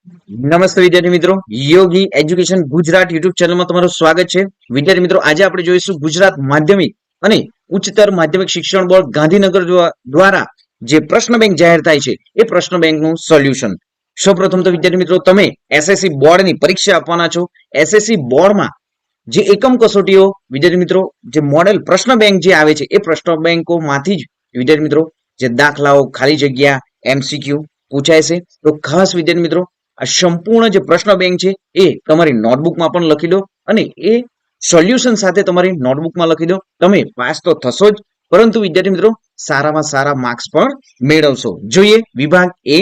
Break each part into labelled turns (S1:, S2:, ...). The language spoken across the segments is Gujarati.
S1: નમસ્તે વિદ્યાર્થી મિત્રો, યોગી એજ્યુકેશન ગુજરાત યુટ્યુબ ચેનલમાં તમારું સ્વાગત છે. વિદ્યાર્થી મિત્રો, આજે આપણે જોઈશું ગુજરાત માધ્યમિક અને ઉચ્ચતર માધ્યમિક શિક્ષણ બોર્ડ ગાંધીનગર દ્વારા જે પ્રશ્ન બેંક જાહેર થાય છે એ પ્રશ્ન બેંકનું સોલ્યુશન. સૌપ્રથમ તો વિદ્યાર્થી મિત્રો, તમે એસએસસી બોર્ડની પરીક્ષા આપવાના છો. એસએસસી બોર્ડમાં જે એકમ કસોટીઓ વિદ્યાર્થી મિત્રો, જે મોડેલ પ્રશ્ન બેંક જે આવે છે એ પ્રશ્ન બેંકોમાંથી જ વિદ્યાર્થી મિત્રો જે દાખલાઓ, ખાલી જગ્યા, એમસીક્યુ પૂછાય છે. તો ખાસ વિદ્યાર્થી મિત્રો, આ સંપૂર્ણ જે પ્રશ્ન બેંક છે એ તમારી નોટબુકમાં પણ લખી દો અને એ સોલ્યુશન સાથે તમારી નોટબુકમાં લખી દો. તમે પાસ તો થશો જ, પરંતુ વિદ્યાર્થી મિત્રો સારામાં સારા માર્ક્સ પણ મેળવશો. જોઈએ વિભાગ એ,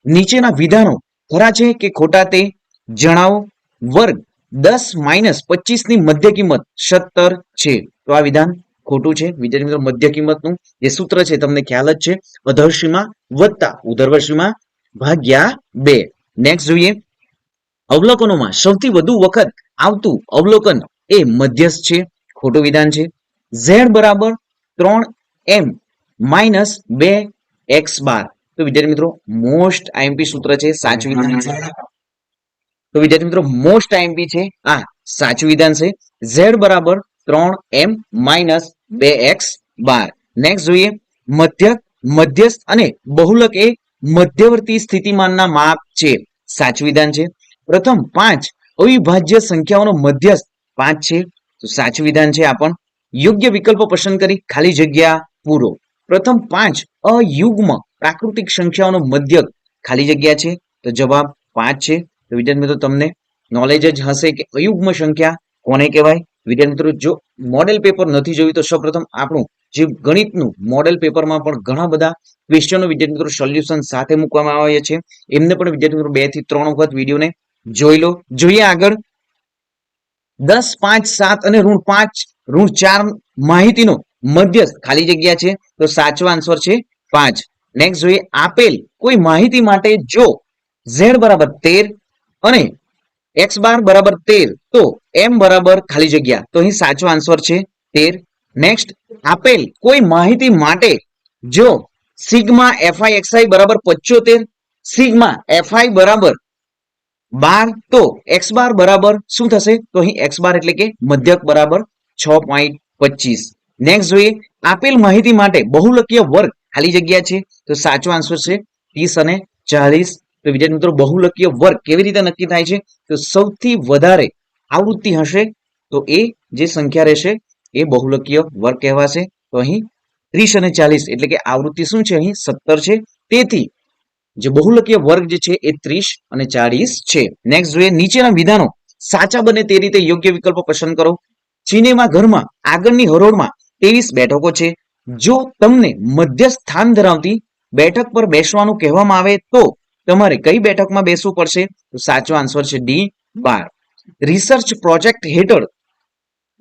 S1: નીચેના વિધાનો ખરા છે કે ખોટા તે જણાવો. વર્ગ 10-25 ની મધ્ય કિંમત 17 છે. તો આ વિધાન ખોટું છે. વિદ્યાર્થી મિત્રો, મધ્ય કિંમતનું જે સૂત્ર છે તમને ખ્યાલ જ છે, અધર્શીમાં વત્તા ઉધર્વશીમાં ભાગ્યા 2. નેક્સ્ટ જોઈએ, અવલોકનોમાં સૌથી વધુ વખત આવતું અવલોકન એ મધ્યસ્થ છે. ખોટું વિધાન છે. z બરાબર 3m માઇનસ 2x બાર. તો વિદ્યાર્થી મિત્રો, મોસ્ટ આઈએમપી સૂત્ર છે, સાચું વિધાન છે. તો વિદ્યાર્થી મિત્રો, મોસ્ટ આઈએમપી છે આ સાચું વિધાન છે. z બરાબર 3m માઇનસ 2x બાર. નેક્સ્ટ જોઈએ, મધ્યક, મધ્યસ્થ અને બહુલક એ મધ્યવર્તી સ્થિતિમાનના માપ છે. સાચું વિધાન છે. પ્રથમ 5 અવિભાજ્ય સંખ્યાઓનો મધ્યસ્થ 5 છે. તો સાચું વિધાન છે આ પણ. યોગ્ય વિકલ્પો પસંદ કરી ખાલી જગ્યા પૂરો. પ્રથમ 5 અયુગ્મ પ્રાકૃતિક સંખ્યાઓનો મધ્યક ખાલી જગ્યા છે. તો જવાબ 5 છે. તો વિદ્યાર્થી મિત્રો, તમને નોલેજ જ હશે કે અયુગ્મ સંખ્યા કોને કહેવાય. વિદ્યાર્થી મિત્રો, જો મોડેલ પેપર નથી જોયું તો સૌપ્રથમ આપણું જે ગણિતનું મોડેલ પેપરમાં પણ ઘણા બધા ક્વેશ્ચનો વિદ્યાર્થી મિત્રો સોલ્યુશન સાથે મૂકવામાં આવ્યા છે. એમને પણ વિદ્યાર્થી મિત્રો 2 થી 3 વખત વિડીયોને જોઈ લો. જોઈએ આગળ, 10, 5, 7 અને -5, -4 માહિતીનો મધ્યસ્થ ખાલી જગ્યા છે. તો સાચો આન્સર છે 5. નેક્સ્ટ જોઈએ, આપેલ કોઈ માહિતી માટે જો z બરાબર 13 અને x બાર બરાબર 13, તો m બરાબર ખાલી જગ્યા. તો અહીં સાચો આન્સર છે 13. નેક્સ્ટ, આપેલ કોઈ માહિતી માટે જો સિગ્મા fi xi બરાબર 75, સિગ્મા fi બરાબર 12, તો x બાર બરાબર શું થશે? તો અહીં x બાર એટલે કે મધ્યક બરાબર 6.25. નેક્સ્ટ જોઈએ, આપેલ માહિતી માટે બહુલકીય વર્ગ ખાલી જગ્યા છે. તો સાચો આન્સર છે 30 અને 40. તો વિદ્યાર્થી મિત્રો, બહુલકીય વર્ગ કેવી રીતે નક્કી થાય છે? તો સૌથી વધારે આવૃત્તિ હશે તો એ જે સંખ્યા રહેશે એ બહુલકીય વર્ગ કહેવાશે. તો અહીં 30 અને 40 એટલે કે આવૃત્તિ શું છે? અહીં 17 છે. તેથી જે બહુલકીય વર્ગ જે છે એ 30 અને 40 છે. નેક્સ્ટ જોઈએ, નીચેના વિધાનો સાચા બને તે રીતે યોગ્ય વિકલ્પો પસંદ કરો. સિનેમા ઘરમાં આગળની હરોળમાં 23 બેઠકો છે. જો તમને મધ્ય સ્થાન ધરાવતી બેઠક પર બેસવાનું કહેવામાં આવે તો તમારે કઈ બેઠકમાં બેસવું પડશે? તો સાચો આન્સર છે ડી 12. રિસર્ચ પ્રોજેક્ટ હેઠળ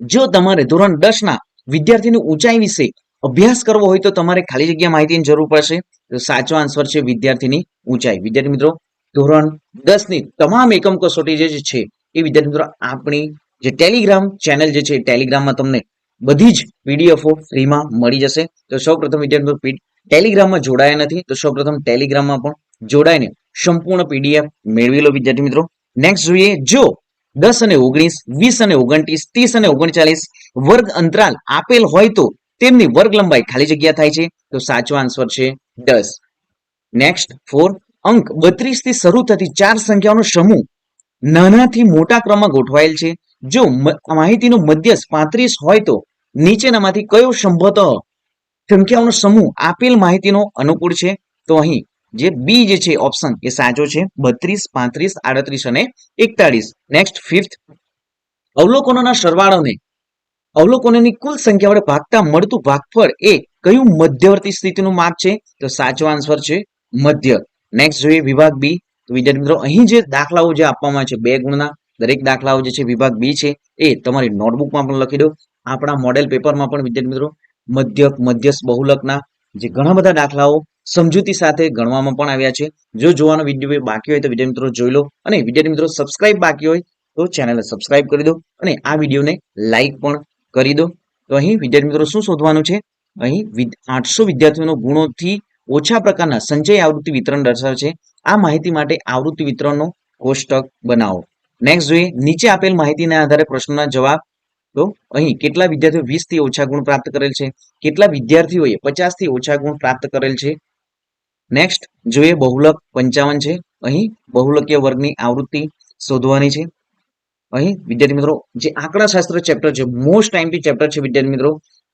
S1: જો તમારે ધોરણ 10 ના વિદ્યાર્થીની ઊંચાઈ વિશે અભ્યાસ કરવો હોય તો તમારે ખાલી જગ્યા માહિતીની જરૂર પડશે. તો સાચો આન્સર છે વિદ્યાર્થીની ઊંચાઈ. વિદ્યાર્થી મિત્રો, ધોરણ 10 ની તમામ એકમ કસોટી જે છે એ વિદ્યાર્થી મિત્રો આપણી જે ટેલિગ્રામ ચેનલ જે છે ટેલિગ્રામમાં તમને બધી જ પીડીએફઓ ફ્રીમાં મળી જશે. તો સૌપ્રથમ વિદ્યાર્થી મિત્રો, ટેલિગ્રામમાં જોડાયા નથી તો સૌપ્રથમ ટેલિગ્રામમાં પણ જોડાઈને સંપૂર્ણ પીડીએફ મેળવી લો વિદ્યાર્થી મિત્રો. નેક્સ્ટ જોઈએ, જો 10 અને 19, 20 અને 29, 30 અને 39 વર્ગ અંતરાલ આપેલ હોય તો તેમની વર્ગ લંબાઈ ખાલી જગ્યા થાય છે. તો સાચો આન્સર છે 10. નેક્સ્ટ 4, અંક 32 થી શરૂ થતી 4 સંખ્યાઓનો સમૂહ નાનાથી મોટા ક્રમમાં ગોઠવાયેલ છે. જો માહિતીનો મધ્યસ્થ 35 હોય તો નીચેનામાંથી કયો સંભવતઃ સંખ્યાઓનો સમૂહ આપેલ માહિતીનો અનુકૂળ છે? તો અહીં જે બી જે છે ઓપ્શન એ સાચો છે, 32, 35, 38 અને 41. નેક્સ્ટ 5th, અવલોકનોના સરવાળોને અવલોકનોની કુલ સંખ્યા વડે ભાગતા મળતું ભાગફળ એ કયું મધ્યવર્તી સ્થિતિનું માપ છે? તો સાચો આન્સર છે મધ્ય. નેક્સ્ટ જોઈએ વિભાગ બી. તો વિદ્યાર્થી મિત્રો, અહીં જે દાખલાઓ જે આપવામાં છે 2 ગુણના દરેક દાખલાઓ જે છે વિભાગ બી છે એ તમારી નોટબુકમાં પણ લખી દો. આપણા મોડેલ પેપરમાં પણ વિદ્યાર્થી મિત્રો મધ્યક, મધ્યસ્થ, બહુલકના જે ઘણા બધા દાખલાઓ સમજૂતી સાથે ગણવામાં પણ આવ્યા છે. જો જોવાનો વિડીયો બાકી હોય તો વિદ્યાર્થી મિત્રો જોઈ લો, અને વિદ્યાર્થી મિત્રો સબસ્ક્રાઇબ બાકી હોય તો ચેનલને સબસ્ક્રાઇબ કરી દો અને આ વિડીયોને લાઈક પણ કરી દો. તો અહીં વિદ્યાર્થી મિત્રો શું શોધવાનું છે? અહીં 800 વિદ્યાર્થીઓનો ગુણોથી ઓછા પ્રકારના સંચય આવૃત્તિ વિતરણ દર્શાવે છે. આ માહિતી માટે આવૃત્તિ વિતરણનો કોષ્ટક બનાવો. નેક્સ્ટ જોઈએ, નીચે આપેલ માહિતીના આધારે પ્રશ્નના જવાબ. તો અહીં કેટલા વિદ્યાર્થીઓ 20 થી ઓછા ગુણ પ્રાપ્ત કરેલ છે, કેટલા વિદ્યાર્થીઓએ 50 થી ઓછા ગુણ પ્રાપ્ત કરેલ છે. નેક્સ્ટ જોઈએ, બહુલક 55 છે. અહીં બહુલકીય વર્ગની આવૃત્તિ શોધવાની છે. અહીં વિદ્યાર્થી મિત્રો જે આંકડાશાસ્ત્ર ચેપ્ટર છે, મોસ્ટ આઈએમપી ચેપ્ટર છે વિદ્યાર્થી મિત્રો.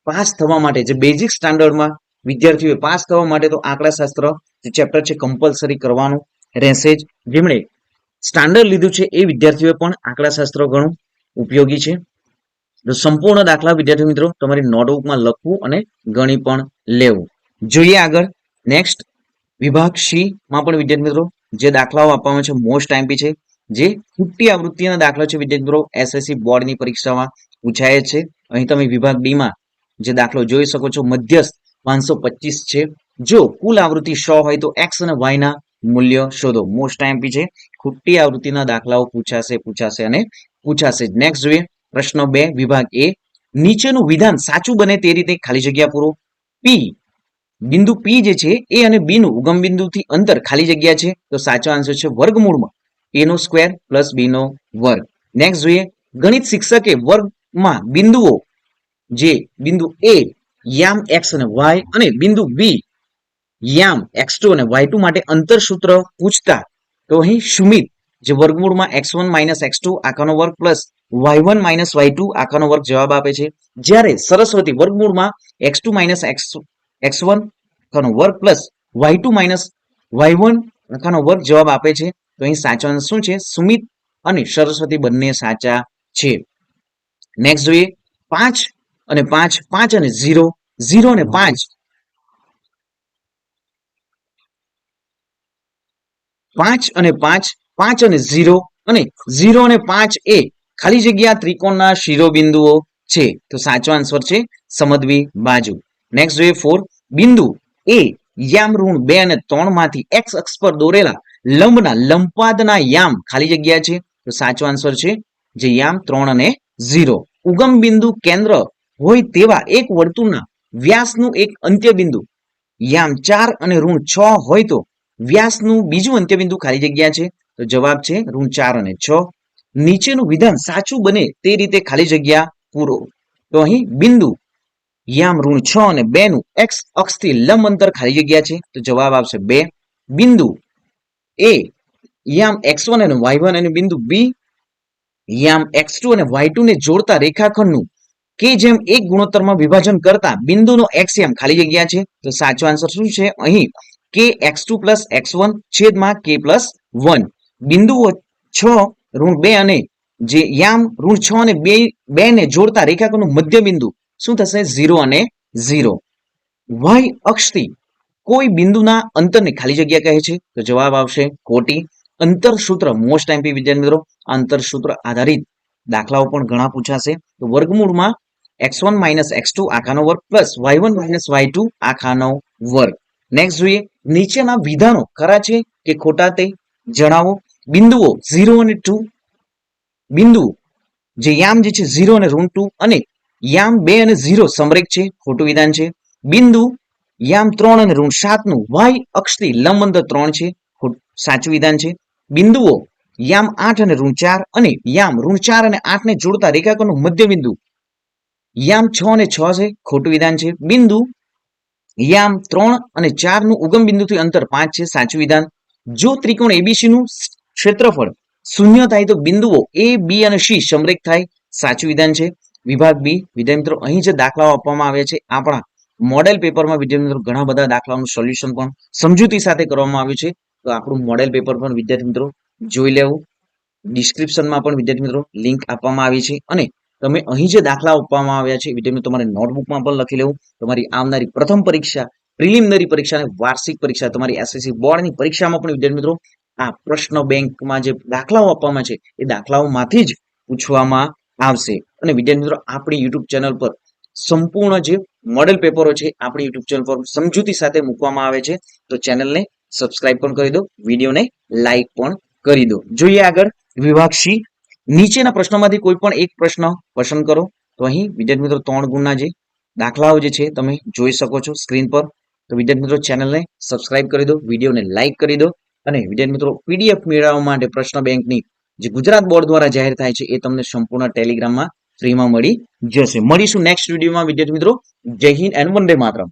S1: પાસ થવા માટે જે બેઝિક સ્ટાન્ડર્ડમાં વિદ્યાર્થીઓએ પાસ થવા માટે તો આંકડાશાસ્ત્ર જે ચેપ્ટર છે કમ્પલસરી કરવાનું રહેશે જ. જેમણે સ્ટાન્ડર્ડ લીધું છે એ વિદ્યાર્થીઓએ પણ આંકડાશાસ્ત્ર ઘણું ઉપયોગી છે. તો સંપૂર્ણ દાખલા વિદ્યાર્થી મિત્રો તમારી નોટબુકમાં લખવું અને ગણી પણ લેવું. જોઈએ આગળ. નેક્સ્ટ વિભાગ સી માં પણ વિદ્યાર્થી મિત્રો જે દાખલાઓ આપવામાં છે મોસ્ટ આઈએમપી છે. જે 50 આવૃત્તિના દાખલા છે વિદ્યાર્થી મિત્રો એસએસસી બોર્ડની પરીક્ષામાં પૂછાય છે. અહીં તમે વિભાગ ડી માં જે દાખલો જોઈ શકો છો, મધ્યસ્થ 525 છે. જો કુલ આવૃત્તિ 100 હોય તો એક્સ અને વાય ના મૂલ્ય શોધો. મોસ્ટ આઈએમપી છે. 50 આવૃત્તિના દાખલાઓ પૂછાશે અને પૂછાશે. નેક્સ્ટ જોઈએ પ્રશ્ન 2 વિભાગ એ, નીચેનું વિધાન સાચું બને તે રીતે ખાલી જગ્યા પૂરો. પી બિંદુ પી જે છે એ અને બી નું ઉગમ બિંદુથી અંતર ખાલી જગ્યા છે, તો સાચો આન્સર છે વર્ગમૂળમાં a નો સ્ક્વેર પ્લસ b નો વર્ગ. નેક્સ્ટ જોઈએ, ગણિત શિક્ષકે વર્ગમાં બિંદુઓ જે બિંદુ a યામ x અને y અને બિંદુ b યામ x2 અને y2 માટે અંતર સૂત્ર પૂછતા, તો અહીં સુમિત જે વર્ગમૂળમાં x1 માઇનસ x2 આખાનો વર્ગ પ્લસ y1 માઇનસ y2 આખાનો વર્ગ જવાબ આપે છે. જ્યારે સરસ્વતી વર્ગમૂળમાં x2 માઇનસ x1 આખાનો વર્ગ પ્લસ y2 માઇનસ y1 આખાનો વર્ગ જવાબ આપે છે. તો અહીં સાચો આન્સર શું છે? સુમિત અને સરસ્વતી બંને સાચા છે. નેક્સ્ટ જોઈએ 5 અને 5, 5 અને 0, 0 અને 5, 5 અને 5, 5 અને 0 અને 0 અને 5 એ ખાલી જગ્યા ત્રિકોણના શિરોબિંદુઓ છે. તો સાચો આન્સર છે સમદ્વિ બાજુ. નેક્સ્ટ જોઈએ 4, બિંદુ એ યામ ઋણ 2 અને 3 માંથી x અક્ષ પર દોરેલા લંબના લંબપાદના યામ ખાલી જગ્યા છે. તો સાચો આન્સર છે જે યામ 3 અને 0. ઉગમ બિંદુ કેન્દ્ર હોય તેવા એક વર્તુળના વ્યાસનું એક અંત્યબિંદુ યામ 4 અને ઋણ 6 હોય તો વ્યાસનું બીજું અંત્યબિંદુ ખાલી જગ્યા છે. તો જવાબ છે ઋણ 4 અને 6. નીચેનું વિધાન સાચું બને તે રીતે ખાલી જગ્યા પૂરો. તો અહીં બિંદુ યામ ઋણ 6 અને 2 નું x અક્ષથી લંબ અંતર ખાલી જગ્યા છે. તો જવાબ આવશે 2. બિંદુ એ યામ x1 અને y1 અને બિંદુ b યામ x2 અને y2 ને જોડતા રેખાખંડનું કે જેમ એક ગુણોત્તરમાં વિભાજન કરતા બિંદુનો x યામ ખાલી જગ્યા છે. તો સાચો આન્સર શું છે અહીં? કે x2 પ્લસ x1 છેદમાં k પ્લસ 1. બિંદુઓ 6 ઋણ 2 અને જે યામ ઋણ 6 અને 2 ને જોડતા રેખાખંડનું મધ્ય બિંદુ શું થશે? 0 અને 0. y અક્ષથી કોઈ બિંદુના અંતરને ખાલી જગ્યા કહે છે. તો જવાબ આવશે કોટી. અંતર સૂત્ર મોસ્ટ આઈએમપી વિદ્યાર્થી મિત્રો, અંતર સૂત્ર આધારિત દાખલાઓ પણ ઘણા પૂછાશે. તો વર્ગમૂળમાં x1 માઇનસ x2 આખાનો વર્ગ પ્લસ y1 માઇનસ y2 આખાનો વર્ગ. નેક્સ્ટ જોઈએ, નીચેના વિધાનો ખરા છે કે ખોટા તે જણાવો. બિંદુઓ 0 અને 2, બિંદુ જે યામ જે છે 0 અને ઋણ 2 અને યામ 2 અને 0 સમરેખ છે, ખોટું વિધાન છે. બિંદુ યામ 3 અને ઋણ 7 નું y અક્ષથી લંબ અંતર 3 છે, સાચું વિધાન છે. બિંદુઓ યામ 8 અને ઋણ 4 અને યામ ઋણ 4 અને 8 ને જોડતા રેખાખંડનું મધ્ય બિંદુ યામ 6 અને 6 છે, ખોટું વિધાન છે. બિંદુ યામ 3 અને 4 નું ઉગમ બિંદુથી અંતર 5 છે, સાચું વિધાન. જો ત્રિકોણ એબીસી નું ક્ષેત્રફળ શૂન્ય થાય તો બિંદુઓ એ બી અને સી સમરેખ થાય, સાચું વિધાન છે. વિભાગ બી વિદ્યાર્થી મિત્રો અહીં જે દાખલાઓ આપવામાં આવ્યા છે આપણા મોડેલ પેપરમાં વિદ્યાર્થી મિત્રો ઘણા બધા દાખલાઓનું સોલ્યુશન પણ સમજૂતી સાથે કરવામાં આવ્યું છે. તો આપણું મોડેલ પેપર પણ વિદ્યાર્થી મિત્રો જોઈ લેવું. ડિસ્ક્રિપ્શનમાં પણ વિદ્યાર્થી મિત્રો લિંક આપવામાં આવી છે અને તમે અહીં જે દાખલા આપવામાં આવ્યા છે વિદ્યાર્થી મિત્રો તમારે નોટબુકમાં પણ લખી લેવું. તમારી આવનારી પ્રથમ પરીક્ષા, પ્રિલિમિનરી પરીક્ષા અને વાર્ષિક પરીક્ષા, તમારી એસએસસી બોર્ડની પરીક્ષામાં પણ વિદ્યાર્થી મિત્રો આ પ્રશ્ન બેંકમાં જે દાખલાઓ આપવામાં છે એ દાખલાઓમાંથી જ પૂછવામાં આવશે. અને વિદ્યાર્થી મિત્રો આપણી યુટ્યુબ ચેનલ પર સંપૂર્ણ જે મોડેલ પેપરો છે આપણી યુટ્યુબ ચેનલ પર સમજૂતી સાથે મૂકવામાં આવે છે. તો ચેનલને સબસ્ક્રાઇબ પણ કરી દો, વિડીયોને લાઈક પણ કરી દો. જોઈએ આગળ વિભાગ સી. નીચેના પ્રશ્નોમાંથી કોઈ પણ એક પ્રશ્ન પસંદ કરો. તો અહીં વિદ્યાર્થી મિત્રો 3 ગુણના જે દાખલાઓ જે છે તમે જોઈ શકો છો સ્ક્રીન પર. તો વિદ્યાર્થી મિત્રો ચેનલને સબસ્ક્રાઇબ કરી દો, વિડીયોને લાઈક કરી દો. અને વિદ્યાર્થી મિત્રો પીડીએફ મેળવવા માટે પ્રશ્ન બેંકની જે ગુજરાત બોર્ડ દ્વારા જાહેર થાય છે એ તમને સંપૂર્ણ ટેલિગ્રામમાં ફ્રીમાં મળી જશે. મળીશું નેક્સ્ટ વિડીયોમાં વિદ્યાર્થી મિત્રો. જય હિન્દ એન્ડ વંદે માતરમ.